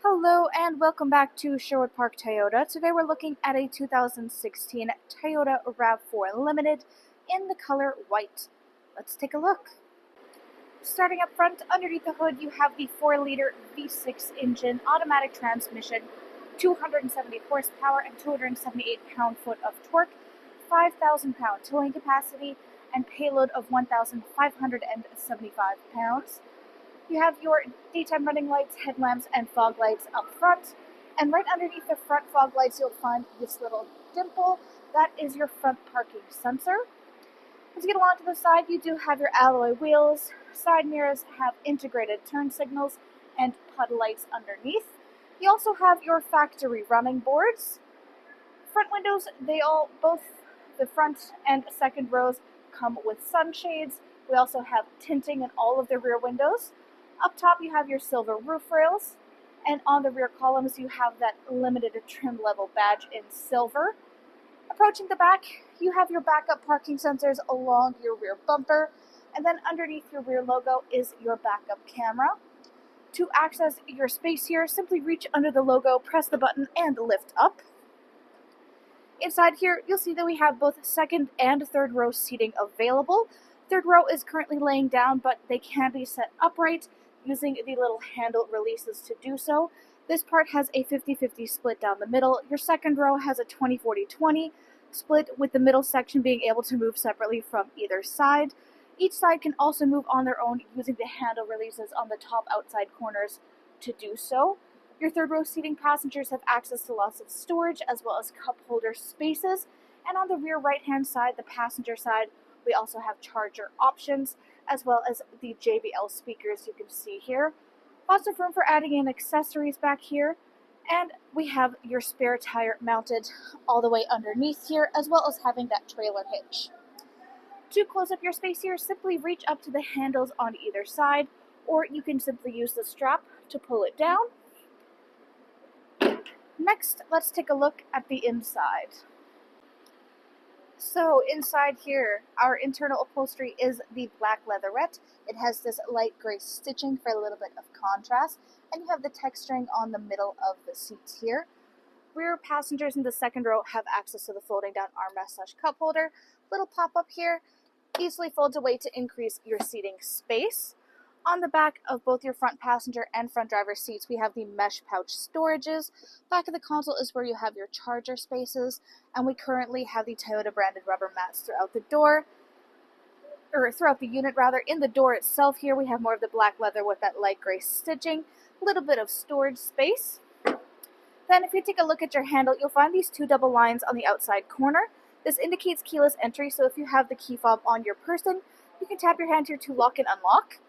Hello and welcome back to Sherwood Park Toyota. Today we're looking at a 2016 Toyota RAV4 Limited in the color white. Let's take a look. Starting up front, underneath the hood, you have the 4-liter V6 engine, automatic transmission, 270 horsepower and 278 pound-foot of torque, 5,000 pound towing capacity, and payload of 1,575 pounds. You have your daytime running lights, headlamps, and fog lights up front. And right underneath the front fog lights, you'll find this little dimple. That is your front parking sensor. As you get along to the side, you do have your alloy wheels. Side mirrors have integrated turn signals and PUD lights underneath. You also have your factory running boards. Front windows, both the front and second rows come with sunshades. We also have tinting in all of the rear windows. Up top, you have your silver roof rails, and on the rear columns, you have that limited trim level badge in silver. Approaching the back, you have your backup parking sensors along your rear bumper, and then underneath your rear logo is your backup camera. To access your space here, simply reach under the logo, press the button, and lift up. Inside here, you'll see that we have both second and third row seating available. Third row is currently laying down, but they can be set upright using the little handle releases to do so. This part has a 50-50 split down the middle. Your second row has a 20-40-20 split, with the middle section being able to move separately from either side. Each side can also move on their own using the handle releases on the top outside corners to do so. Your third row seating passengers have access to lots of storage as well as cup holder spaces. And on the rear right hand side, the passenger side, we also have charger options as well as the JBL speakers you can see here. Lots of room for adding in accessories back here. And we have your spare tire mounted all the way underneath here, as well as having that trailer hitch. To close up your space here, simply reach up to the handles on either side, or you can simply use the strap to pull it down. Next, let's take a look at the inside. So inside here, our internal upholstery is the black leatherette. It has this light gray stitching for a little bit of contrast, and you have the texturing on the middle of the seats here. Rear passengers in the second row have access to the folding down armrest/cup holder. Little pop-up here, easily folds away to increase your seating space. On the back of both your front passenger and front driver seats, we have the mesh pouch storages. Back of the console is where you have your charger spaces, and we currently have the Toyota branded rubber mats throughout the door, or throughout the unit rather. In the door itself here, we have more of the black leather with that light gray stitching, a little bit of storage space. Then if you take a look at your handle, you'll find these two double lines on the outside corner. This indicates keyless entry, so if you have the key fob on your person, you can tap your hand here to lock and unlock.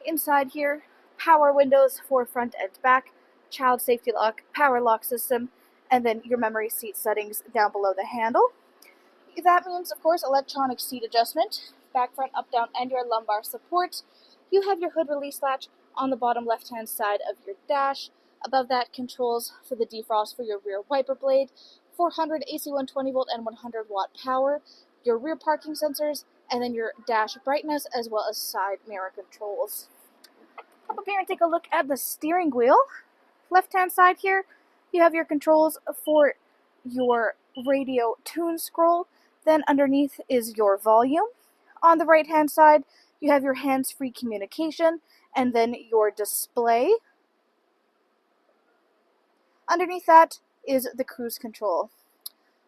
Inside here, power windows for front and back, child safety lock, power lock system, and then your memory seat settings down below the handle. That means, of course, electronic seat adjustment, back, front, up, down, and your lumbar support. You have your hood release latch on the bottom left-hand side of your dash. Above that, controls for the defrost for your rear wiper blade, 400 AC 120 volt and 100 watt power, your rear parking sensors, and then your dash brightness, as well as side mirror controls. Come up here and take a look at the steering wheel. Left-hand side here, you have your controls for your radio tune scroll. Then underneath is your volume. On the right-hand side, you have your hands-free communication, and then your display. Underneath that is the cruise control.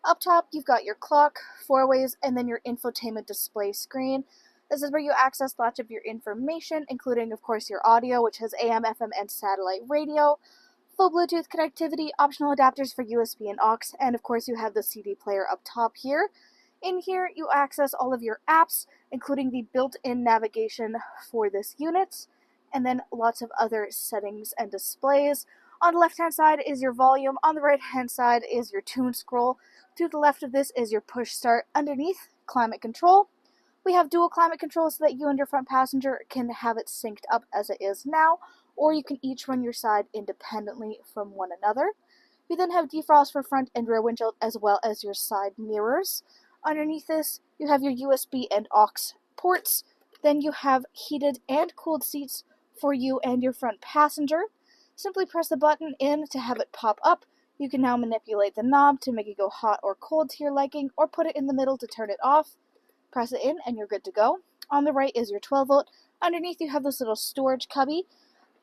Up top, you've got your clock, four-ways, and then your infotainment display screen. This is where you access lots of your information, including, of course, your audio, which has AM, FM, and satellite radio, full Bluetooth connectivity, optional adapters for USB and aux, and, of course, you have the CD player up top here. In here, you access all of your apps, including the built-in navigation for this unit, and then lots of other settings and displays. On the left-hand side is your volume. On the right-hand side is your tune scroll. To the left of this is your push start. Underneath, climate control. We have dual climate control so that you and your front passenger can have it synced up as it is now, or you can each run your side independently from one another. We then have defrost for front and rear windshield, as well as your side mirrors. Underneath this, you have your USB and aux ports. Then you have heated and cooled seats for you and your front passenger. Simply press the button in to have it pop up. You can now manipulate the knob to make it go hot or cold to your liking, or put it in the middle to turn it off. Press it in and you're good to go. On the right is your 12 volt. Underneath you have this little storage cubby.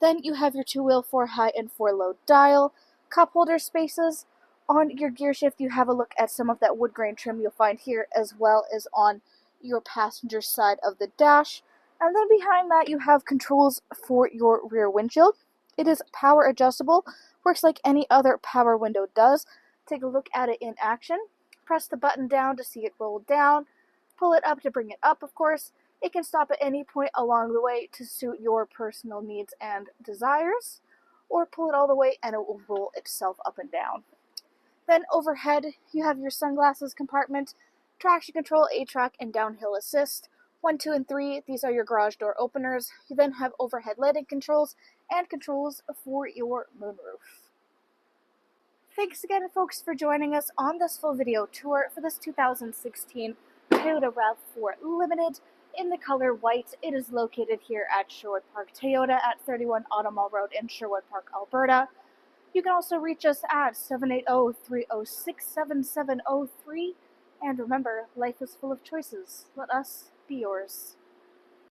Then you have your 2-wheel 4-high and 4-low dial, cup holder spaces. On your gear shift, you have a look at some of that wood grain trim you'll find here, as well as on your passenger side of the dash. And then behind that, you have controls for your rear windshield. It is power adjustable, works like any other power window does. Take a look at it in action. Press the button down to see it roll down. Pull it up to bring it up, of course. It can stop at any point along the way to suit your personal needs and desires, or pull it all the way and it will roll itself up and down. Then overhead, you have your sunglasses compartment, traction control, A-track, and downhill assist. 1, 2, and 3, these are your garage door openers. You then have overhead lighting controls and controls for your moonroof. Thanks again, folks, for joining us on this full video tour for this 2016 Toyota RAV4 Limited in the color white. It is located here at Sherwood Park Toyota at 31 Auto Mall Road in Sherwood Park, Alberta. You can also reach us at 780-306-7703. And remember, life is full of choices. Let us be yours.